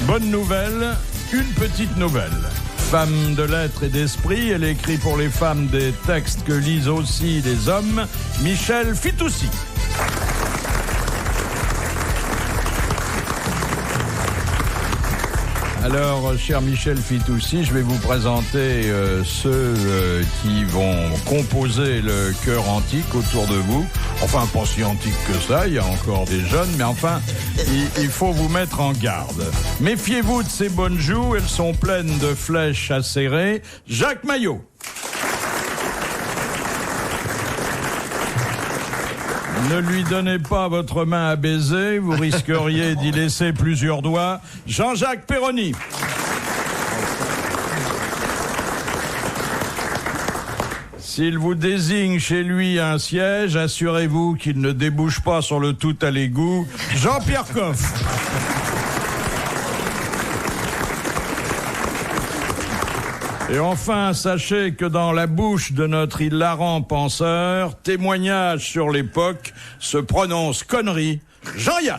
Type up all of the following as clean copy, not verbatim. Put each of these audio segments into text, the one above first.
Bonne nouvelle, une petite nouvelle. Femme de lettres et d'esprit, elle écrit pour les femmes des textes que lisent aussi les hommes, Michel Fitoussi. Alors, cher Michel Fitoussi, je vais vous présenter ceux qui vont composer le chœur antique autour de vous. Enfin, pas si antique que ça, il y a encore des jeunes, mais enfin, il faut vous mettre en garde. Méfiez-vous de ces bonnes joues, elles sont pleines de flèches acérées. Jacques Maillot. Ne lui donnez pas votre main à baiser, vous risqueriez d'y laisser plusieurs doigts. Jean-Jacques Perroni. S'il vous désigne chez lui un siège, assurez-vous qu'il ne débouche pas sur le tout à l'égout. Jean-Pierre Coff. Et enfin, sachez que dans la bouche de notre hilarant penseur, témoignage sur l'époque, se prononce connerie, Jean-Yann.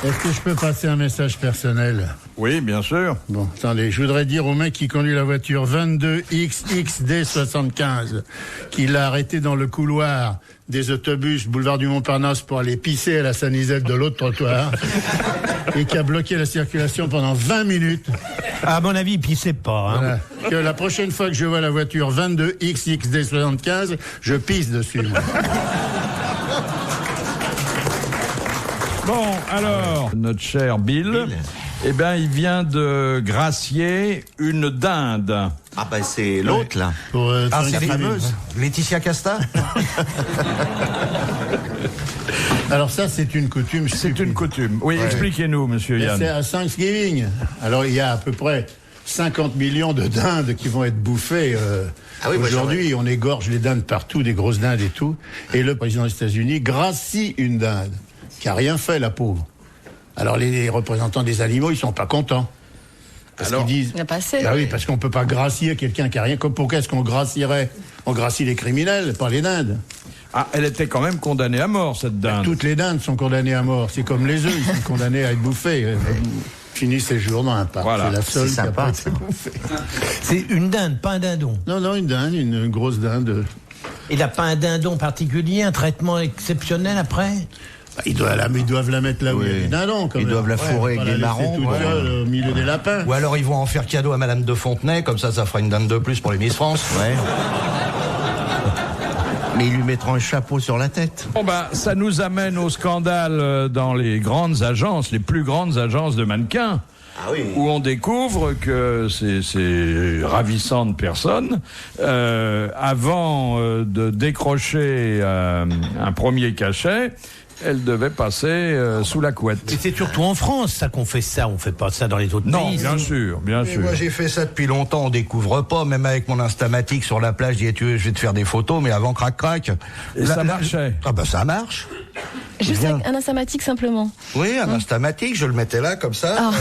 Est-ce que je peux passer un message personnel ? Oui, bien sûr. Bon, attendez, je voudrais dire au mec qui conduit la voiture 22XXD75 qu'il l'a arrêté dans le couloir des autobus boulevard du Montparnasse pour aller pisser à la Sanisette de l'autre trottoir et qui a bloqué la circulation pendant 20 minutes. À mon avis, il pissait pas. Hein. Voilà. Que la prochaine fois que je vois la voiture 22XXD75, je pisse dessus. Bon, alors, notre cher Bill, eh ben, il vient de gracier une dinde. Ah ben c'est l'autre là. C'est la fameuse Laetitia Casta. Alors ça, c'est une coutume. C'est une coutume. Oui, ouais. Expliquez-nous, monsieur Yann. C'est à Thanksgiving. Alors il y a à peu près 50 millions de dindes qui vont être bouffées. Aujourd'hui, on égorge les dindes partout, des grosses dindes et tout. Et le président des États-Unis gracie une dinde qui a rien fait, la pauvre. Alors les représentants des animaux, ils sont pas contents. Parce qu'ils disent... Il n'a pas assez. Ah oui, parce qu'on peut pas gracier quelqu'un qui a rien. Pourquoi est-ce qu'on gracierait ? On gracie les criminels, pas les dindes. Ah, elle était quand même condamnée à mort, cette dinde. Toutes les dindes sont condamnées à mort. C'est comme les œufs, ils sont condamnés à être bouffés. Finissent ces jours dans un parc. Voilà. C'est la seule C'est qui a sympa, pas été bouffée. C'est une dinde, pas un dindon. Non, une dinde, une grosse dinde. Il n'a pas un dindon particulier, un traitement exceptionnel après ? Ils doivent la mettre là où il y a les dindons. Ils doivent la fourrer avec des marrons. Toute seule, au milieu des lapins. Ou alors ils vont en faire cadeau à Madame de Fontenay, comme ça fera une dinde de plus pour les Miss France. Ouais. Mais ils lui mettront un chapeau sur la tête. Bon ben, ça nous amène au scandale dans les grandes agences, les plus grandes agences de mannequins. Ah oui. Où on découvre que ces ravissantes personnes, avant de décrocher un premier cachet, elles devaient passer sous la couette. Et c'est surtout en France, ça, qu'on fait ça. On fait pas ça dans les autres pays. Non, bien sûr, bien sûr. Moi j'ai fait ça depuis longtemps, on découvre pas, même avec mon Instamatic sur la plage, je dis je vais te faire des photos, mais avant crac. Et ça marchait. Ah bah ça marche. Juste Bien. un Instamatic simplement. Oui, un Instamatic, je le mettais là comme ça. Ah.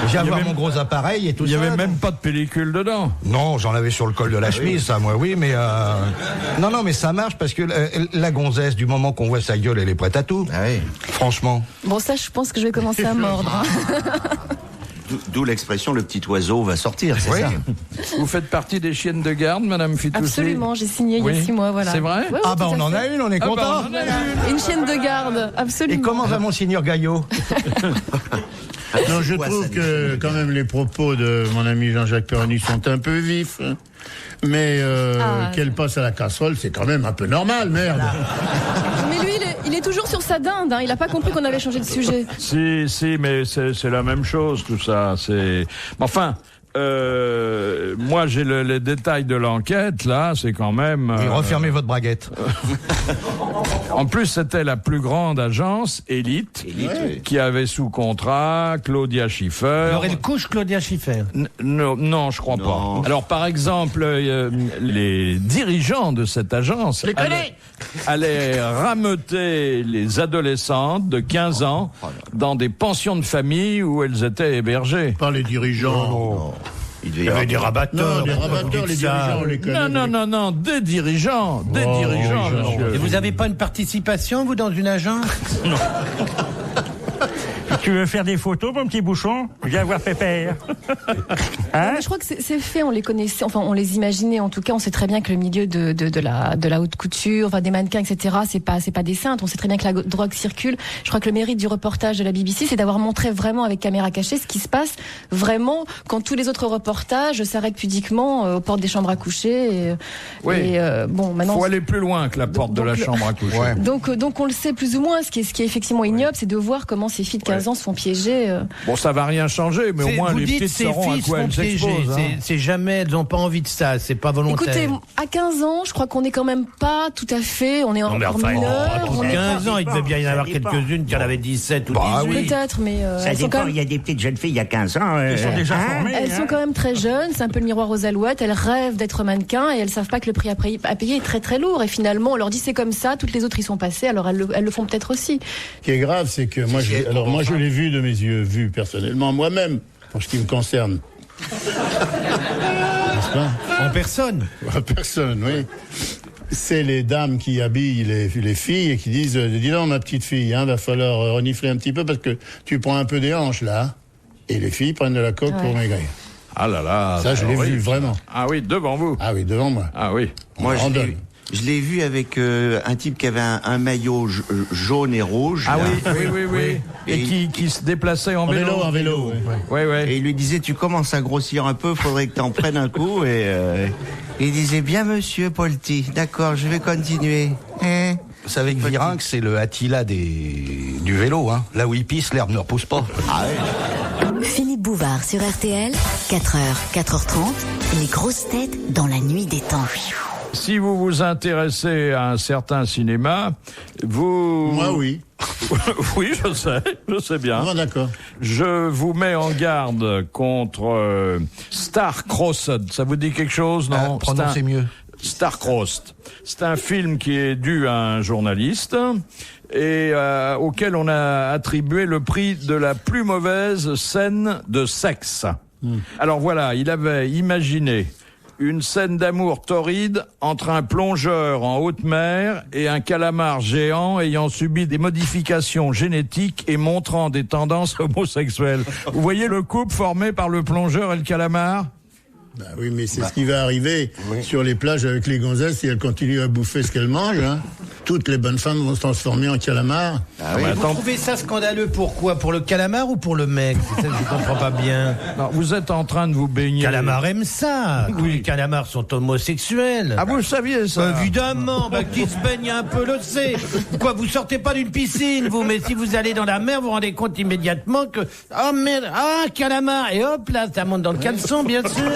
J'ai Il y avoir avait- mon gros appareil et tout Il ça. n'y avait même pas de pellicule dedans. Non, j'en avais sur le col de la chemise, ça, moi, oui, mais non, mais ça marche parce que la gonzesse, du moment qu'on voit sa gueule, elle est prête à tout. Ah oui. Franchement. Bon, ça, je pense que je vais commencer à mordre. Hein. D'où l'expression le petit oiseau va sortir, c'est Oui. ça. Vous faites partie des chiennes de garde, Madame Fitoussi? Absolument, j'ai signé il y a 6 mois, voilà. C'est vrai? Ouais, ouais, Ah bah tout à on en fait. a une, on est Ah bah, content. on en a une. Une chienne de garde, absolument. Et comment va mon signor Gaillot? Non, je Ouais, trouve ça que quand même les propos de mon ami Jean-Jacques Perroni sont un peu vifs. Mais qu'elle passe à la casserole, c'est quand même un peu normal, merde. Mais lui, il est toujours sur sa dinde. Hein. Il n'a pas compris qu'on avait changé de sujet. Si, mais c'est la même chose, tout ça. Mais enfin, moi, j'ai les détails de l'enquête, là, c'est quand même... Et refermez votre braguette. En plus, c'était la plus grande agence, Elite, qui avait sous contrat Claudia Schiffer. Il y aurait le couche Claudia Schiffer. Non, je crois pas. Alors, par exemple, les dirigeants de cette agence allaient rameuter les adolescentes de 15 ans dans des pensions de famille où elles étaient hébergées. Pas les dirigeants. Il y avait des rabatteurs. Non, des rabatteurs, les dirigeants, on les connaît. Non, des dirigeants, monsieur. Et vous avez pas une participation, vous, dans une agence? Non. Tu veux faire des photos, mon petit bouchon? Viens voir Pépère. Hein? Je crois que c'est fait, on les connaissait, enfin on les imaginait en tout cas, on sait très bien que le milieu de la haute couture, enfin des mannequins, etc., c'est pas des saintes, on sait très bien que la drogue circule. Je crois que le mérite du reportage de la BBC, c'est d'avoir montré vraiment avec caméra cachée ce qui se passe vraiment quand tous les autres reportages s'arrêtent pudiquement aux portes des chambres à coucher. Bon, maintenant. Faut aller plus loin que la porte de la chambre à coucher. Ouais. Donc on le sait plus ou moins. Ce qui est effectivement ignoble, c'est de voir comment ces filles de 15 ans se font piéger. Bon, ça va rien changer, mais au moins les petites sauront à quoi elles s'exposent. C'est jamais, elles n'ont pas envie de ça, c'est pas volontaire. Écoutez, à 15 ans, je crois qu'on est quand même pas tout à fait, on est encore mineur. 15 ans, il devait bien y en avoir quelques-unes qui en avaient 17 ou 18. Peut-être, mais ça dépend, il y a des petites jeunes filles il y a 15 ans. Elles sont déjà formées. Elles sont quand même très jeunes, c'est un peu le miroir aux alouettes, elles rêvent d'être mannequins et elles savent pas que le prix à payer est très très lourd. Et finalement, on leur dit c'est comme ça, toutes les autres y sont passées, alors elles le font peut-être aussi. Ce qui est grave, c'est que moi je l'ai vu de mes yeux, vu personnellement, moi-même, pour ce qui me concerne. N'est-ce pas? En personne? En personne, oui. C'est les dames qui habillent les filles et qui disent dis donc ma petite fille, va falloir renifler un petit peu parce que tu prends un peu des hanches là. Et les filles prennent de la coke pour maigrir. Ah là là. Ça, je l'ai vu vraiment. Ah oui, devant vous. Ah oui, devant moi. Ah oui. Moi, je l'ai vu avec un type qui avait un maillot jaune et rouge. Ah oui. Et qui se déplaçait en vélo. En vélo. Oui. Et il lui disait, tu commences à grossir un peu, faudrait que t'en prennes un coup. Et il disait, bien monsieur Polti, d'accord, je vais continuer. Vous savez que Virinx, c'est le Attila du vélo, hein. Là où il pisse, l'herbe ne repousse pas. Ah ouais. Philippe Bouvard sur RTL, 4h, 4h30, les grosses têtes dans la nuit des temps. Si vous vous intéressez à un certain cinéma, Moi, oui. Oui, je sais bien. Ah, d'accord. Je vous mets en garde contre Star-Crossed. Ça vous dit quelque chose, non? Prononcez mieux. Star-Crossed. C'est un film qui est dû à un journaliste et auquel on a attribué le prix de la plus mauvaise scène de sexe. Alors voilà, il avait imaginé une scène d'amour torride entre un plongeur en haute mer et un calamar géant ayant subi des modifications génétiques et montrant des tendances homosexuelles. Vous voyez le couple formé par le plongeur et le calamar? Bah oui, mais c'est ce qui va arriver sur les plages avec les gonzesses si elles continuent à bouffer ce qu'elles mangent. Toutes les bonnes femmes vont se transformer en calamar. Ah oui. Vous trouvez ça scandaleux? Pourquoi? Pour le calamar ou pour le mec? C'est ça que je comprends pas bien. Non, vous êtes en train de vous baigner. Calamar aime ça. Oui. Les calamars sont homosexuels. Ah, vous le saviez ça? Évidemment, qui se baigne un peu le sait. Quoi, vous sortez pas d'une piscine, vous, mais si vous allez dans la mer, vous vous rendez compte immédiatement que oh merde, calamar, et hop là, ça monte dans le caleçon, bien sûr.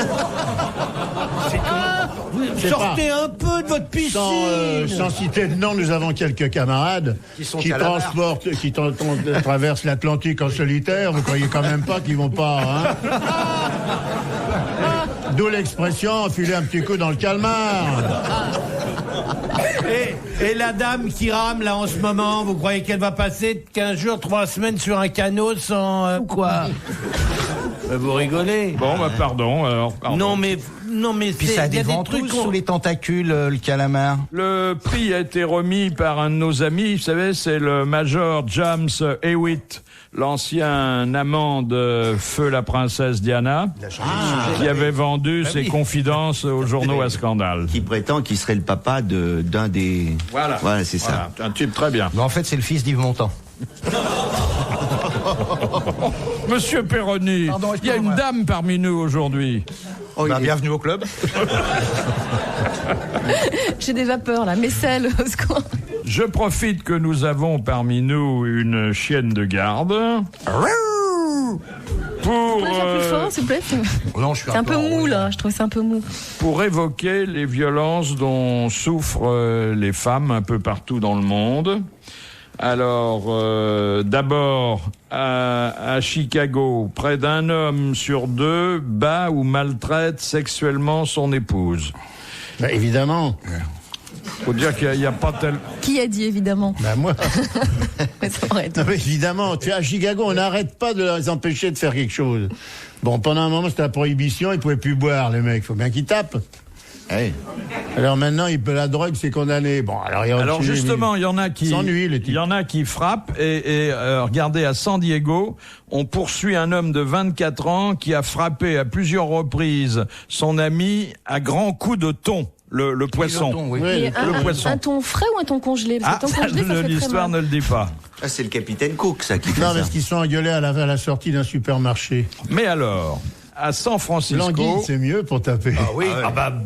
Sortez un peu de votre piscine. Sans citer de nom, nous avons quelques camarades qui traversent l'Atlantique en solitaire. Vous croyez quand même pas qu'ils vont pas, D'où l'expression enfiler un petit coup dans le calmar. Et la dame qui rame là en ce moment, vous croyez qu'elle va passer 15 jours, 3 semaines sur un canot sans quoi? Vous rigolez? Bon, pardon, alors. Pardon. Non mais puis ça a des ventouses sous les tentacules, le calamar. Le prix a été remis par un de nos amis, vous savez, c'est le Major James Hewitt, l'ancien amant de Feu la princesse Diana, qui avait vendu ses confidences aux journaux à scandale. Qui prétend qu'il serait le papa d'un des... Voilà, c'est ça. Un type très bien. Mais en fait, c'est le fils d'Yves Montand. Monsieur Perroni, il y a une dame parmi nous aujourd'hui. Bienvenue au club. J'ai des vapeurs là, mais celle au secours. Je profite que nous avons parmi nous une chienne de garde. Pour plus fort, s'il vous plaît. Non, je suis c'est un peu mou là, je trouve c'est un peu mou. Pour évoquer les violences dont souffrent les femmes un peu partout dans le monde. Alors, d'abord, à Chicago, près d'un homme sur 2 bat ou maltraite sexuellement son épouse. Évidemment. Faut dire qu'il n'y a pas tel... Qui a dit, évidemment? Ben moi. Ça aurait été- Non, mais évidemment, tu sais, à Chicago, on n'arrête pas de les empêcher de faire quelque chose. Bon, pendant un moment, c'était la prohibition, ils pouvaient plus boire, les mecs. Faut bien qu'ils tapent. Hey. Alors maintenant, la drogue, c'est condamné. Bon, alors justement, il y en a qui s'ennuient, les types. il y en a qui frappent et regardez, à San Diego, on poursuit un homme de 24 ans qui a frappé à plusieurs reprises son ami à grands coups de thon. Le poisson. Oui. Mais le poisson. un thon frais ou un thon congelé? Parce que Ah, le thon congelé, ça fait très l'histoire mal. ne le dit pas. Ah, c'est le capitaine Cook, ça, qui fait Non, ça. parce qu'ils sont engueulés à la sortie d'un supermarché. Mais alors, à San Francisco... L'anguille, c'est mieux pour taper. Ah oui,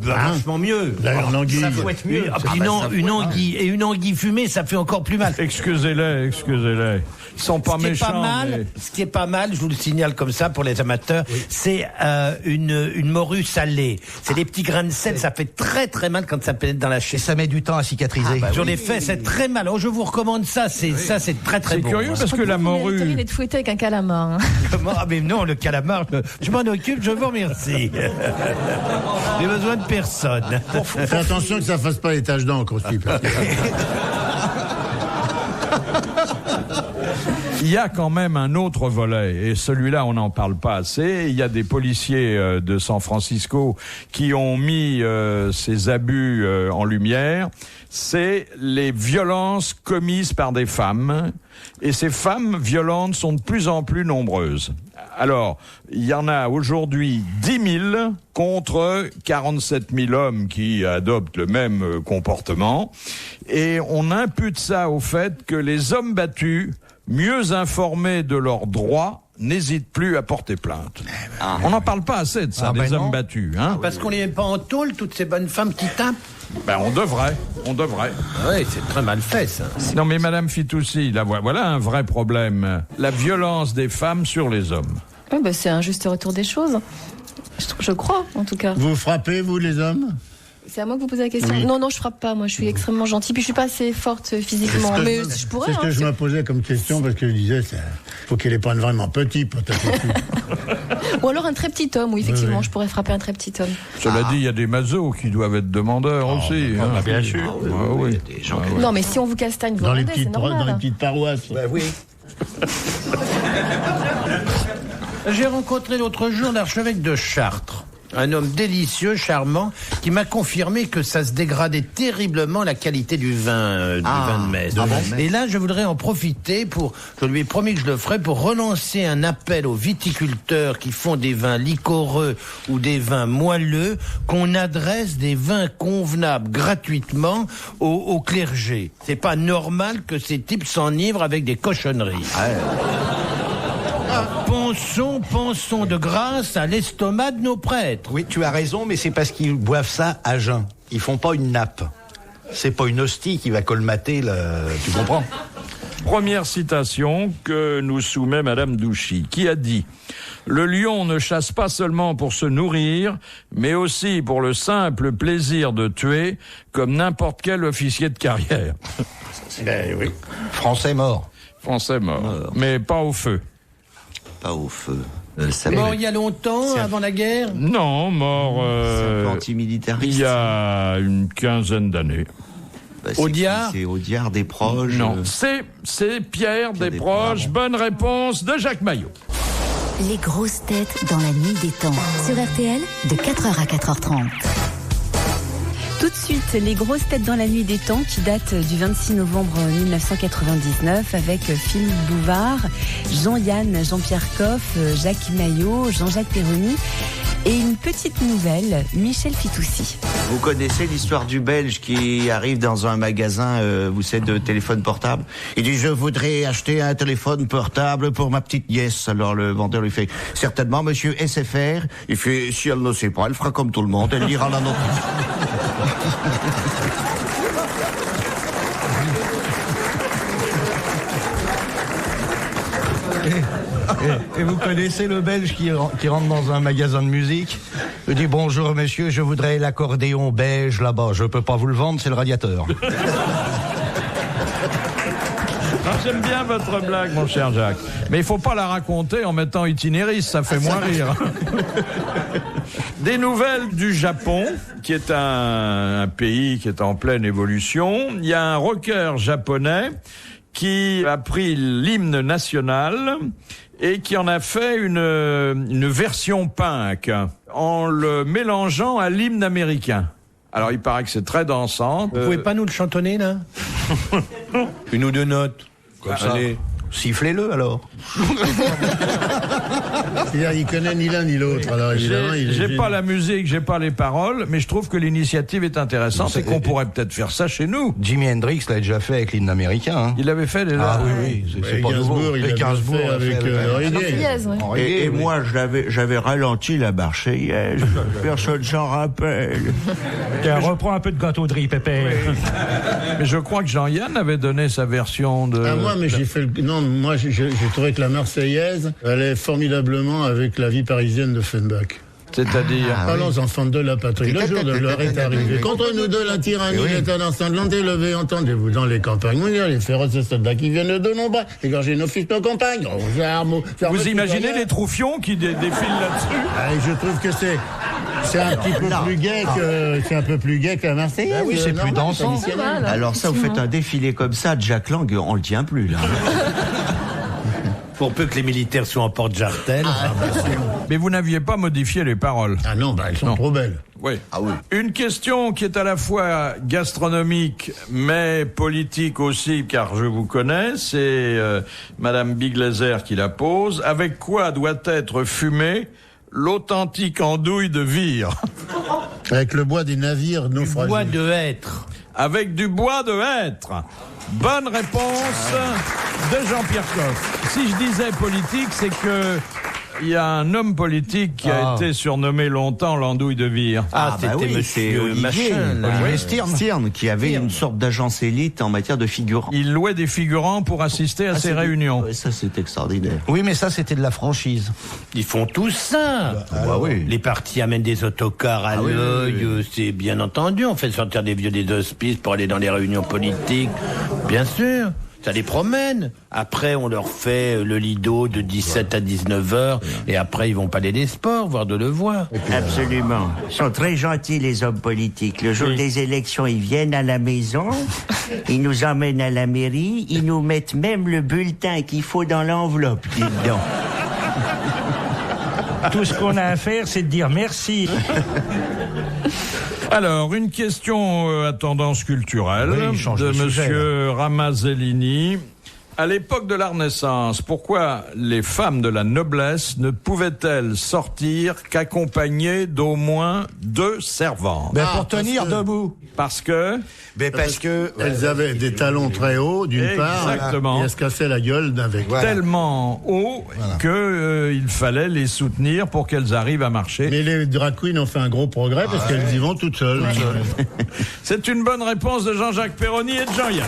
vachement mieux. D'ailleurs, l'anguille. Ça faut être mieux. Ah, puis non, une anguille et une anguille fumée, ça fait encore plus mal. Excusez-les. Ils sont pas Ce qui est méchants. pas mal, mais- ce qui est pas mal, je vous le signale comme ça pour les amateurs, c'est une morue salée. C'est des petits grains de sel, ça fait très très mal quand ça pénètre dans la Et chair. ça met du temps à cicatriser. Sur les faits, c'est très mal. Oh, je vous recommande ça, c'est très très C'est bon. curieux parce que la Vous mériteriez morue... d'être fouetté avec un calamar. Hein. Comment Ah mais non, le calamar, je m'en occupe, je vous remercie. J'ai besoin de personne. Fais attention que ça fasse pas les taches d'encre aussi. parce que- Il y a quand même un autre volet, et celui-là, on n'en parle pas assez. Il y a des policiers de San Francisco qui ont mis ces abus en lumière. C'est les violences commises par des femmes. Et ces femmes violentes sont de plus en plus nombreuses. Alors, il y en a aujourd'hui 10 000 contre 47 000 hommes qui adoptent le même comportement. Et on impute ça au fait que les hommes battus, mieux informés de leurs droits, n'hésitent plus à porter plainte. On n'en parle pas assez de ça, Ah, des ben hommes non. battus. Hein. Parce qu'on les met pas en tôle, toutes ces bonnes femmes qui tapent. Ben, on devrait. Oui, c'est très mal fait, ça. Non mais Madame Fitoussi, là, voilà un vrai problème. La violence des femmes sur les hommes. Ouais, bah, c'est un juste retour des choses. Je crois, en tout cas. Vous frappez, vous, les hommes? C'est à moi que vous posez la question. Oui. Non, je frappe pas. Moi, je suis extrêmement gentille. Puis je suis pas assez forte physiquement. Mais je pourrais. C'est ce que hein, je me posais comme question, parce que je disais, faut qu'elle ait pas vraiment petit pour taper dessus. Ou alors un très petit homme. Oui, effectivement, Oui. je pourrais frapper un très petit homme. Cela dit, il y a des mazos qui doivent être demandeurs aussi. Hein. Bien sûr. Ah oui. Non, mais si on vous castagne, vous Dans les rendez, c'est normal. petites paroisses. oui. J'ai rencontré l'autre jour l'archevêque de Chartres. Un homme délicieux, charmant, qui m'a confirmé que ça se dégradait terriblement la qualité du vin de Metz. Et là, je voudrais en profiter je lui ai promis que je le ferais pour relancer un appel aux viticulteurs qui font des vins liquoreux ou des vins moelleux, qu'on adresse des vins convenables gratuitement au clergé. C'est pas normal que ces types s'enivrent avec des cochonneries. Pensons de grâce à l'estomac de nos prêtres. Oui, tu as raison, mais c'est parce qu'ils boivent ça à jeun. Ils font pas une nappe. C'est pas une hostie qui va colmater tu comprends? Première citation que nous soumet Madame Douchy, qui a dit « Le lion ne chasse pas seulement pour se nourrir, mais aussi pour le simple plaisir de tuer, comme n'importe quel officier de carrière. » Ben oui. Français mort. Français mort, mais pas au feu. Pas au feu. Mort il y a longtemps, avant la guerre. Non, mort C'est un peu antimilitariste. il y a une quinzaine d'années. Bah, c'est Audiard qui? C'est Audiard des proches. Non, c'est Pierre Desproges. Bonne réponse de Jacques Maillot. Les grosses têtes dans la nuit des temps. Sur RTL, de 4h à 4h30. Tout de suite, les grosses têtes dans la nuit des temps qui datent du 26 novembre 1999 avec Philippe Bouvard, Jean-Yann, Jean-Pierre Coff, Jacques Maillot, Jean-Jacques Perroni et une petite nouvelle, Michel Fitoussi. Vous connaissez l'histoire du Belge qui arrive dans un magasin, vous savez, de téléphone portable. Il dit, je voudrais acheter un téléphone portable pour ma petite nièce. Alors le vendeur lui fait, certainement, monsieur SFR. Il fait, si elle ne sait pas, elle fera comme tout le monde, elle lira la notice. Et vous connaissez le Belge qui rentre dans un magasin de musique? Il dit bonjour monsieur, je voudrais l'accordéon beige là-bas. Je peux pas vous le vendre, c'est le radiateur. J'aime bien votre blague, mon cher Jacques. Mais il faut pas la raconter en mettant itinéris, ça fait moins rire. Des nouvelles du Japon, qui est un pays qui est en pleine évolution. Il y a un rocker japonais qui a pris l'hymne national et qui en a fait une version punk en le mélangeant à l'hymne américain. Alors il paraît que c'est très dansant. Vous pouvez pas nous le chantonner là? Une ou deux notes. Comme ça. Allez. Sifflez-le alors. C'est-à-dire, il connaît ni l'un ni l'autre. Alors évidemment, j'ai pas la musique, j'ai pas les paroles, mais je trouve que l'initiative est intéressante et qu'on pourrait peut-être faire ça chez nous. Jimi Hendrix l'a déjà fait avec l'hymne américain. Hein. Il l'avait fait déjà. Ah oui, c'est pas nouveau. Il Gainsbourg avec reggae. Et moi, j'avais ralenti la Marseillaise. Personne s'en rappelle. Tiens, reprends un peu de gâteau de riz, Pépère. Mais je crois que Jean-Yann avait donné sa version de... Ah, moi, mais j'ai fait non, moi, j'ai trouvé que la Marseillaise allait formidablement avec la vie parisienne de Fenbach. C'est-à-dire... Allons, enfants de la patrie, le jour de gloire est arrivé. Contre nous de la tyrannie, est un instant de l'entélevé, entendez-vous dans les campagnes mondiales, les féroces soldats qui viennent de nos bras, égorger nos fils, nos compagnes. Vous imaginez les troufions qui défilent là-dessus? Je trouve que c'est un petit peu plus gai c'est un peu plus gai que la Marseillaise. Ben oui, c'est plus dansant. Alors ça, vous faites un défilé comme ça, Jack Lang, on le tient plus là. Pour peu que les militaires soient en porte-jartel. Mais vous n'aviez pas modifié les paroles. Ah non, elles sont trop belles. Oui. Ah oui. Une question qui est à la fois gastronomique mais politique aussi, car je vous connais, c'est Madame Biglaser qui la pose. Avec quoi doit être fumée l'authentique andouille de Vire? Avec le bois des navires naufragés. Du bois de hêtre. Avec du bois de hêtre. Bonne réponse de Jean-Pierre Coff. Si je disais politique, c'est que il y a un homme politique qui a été surnommé longtemps l'andouille de Vire. C'était monsieur Olivier Stirn, qui avait une sorte d'agence élite en matière de figurants. Il louait des figurants pour assister à ses réunions. Oui, ça c'est extraordinaire. Oui, mais ça c'était de la franchise. Ils font tout ça. Oui. Les partis amènent des autocars à l'œil, c'est bien entendu. On fait sortir des vieux des hospices pour aller dans les réunions politiques. Bien sûr. Ça les promène. Après, on leur fait le lido de 17 à 19 heures. Et après, ils vont parler des sports, voire de le voir. Absolument. Ils sont très gentils, les hommes politiques. Le jour des élections, ils viennent à la maison. Ils nous emmènent à la mairie. Ils nous mettent même le bulletin qu'il faut dans l'enveloppe. Dites donc. Tout ce qu'on a à faire, c'est de dire merci. Alors, une question à tendance culturelle de monsieur Ramazzellini. À l'époque de la Renaissance, pourquoi les femmes de la noblesse ne pouvaient-elles sortir qu'accompagnées d'au moins 2 servantes? Pour tenir debout. Parce que? Parce que elles avaient des talons très hauts, d'une part. Exactement. Et elles se cassaient la gueule avec. Tellement haut que il fallait les soutenir pour qu'elles arrivent à marcher. Mais les drag queens ont fait un gros progrès parce qu'elles y vont toutes seules. C'est une bonne réponse de Jean-Jacques Perroni et de Jean-Yann.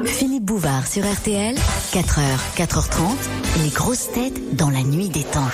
Philippe Bouvard sur RTL, 4h, 4h30, les grosses têtes dans la nuit des temps.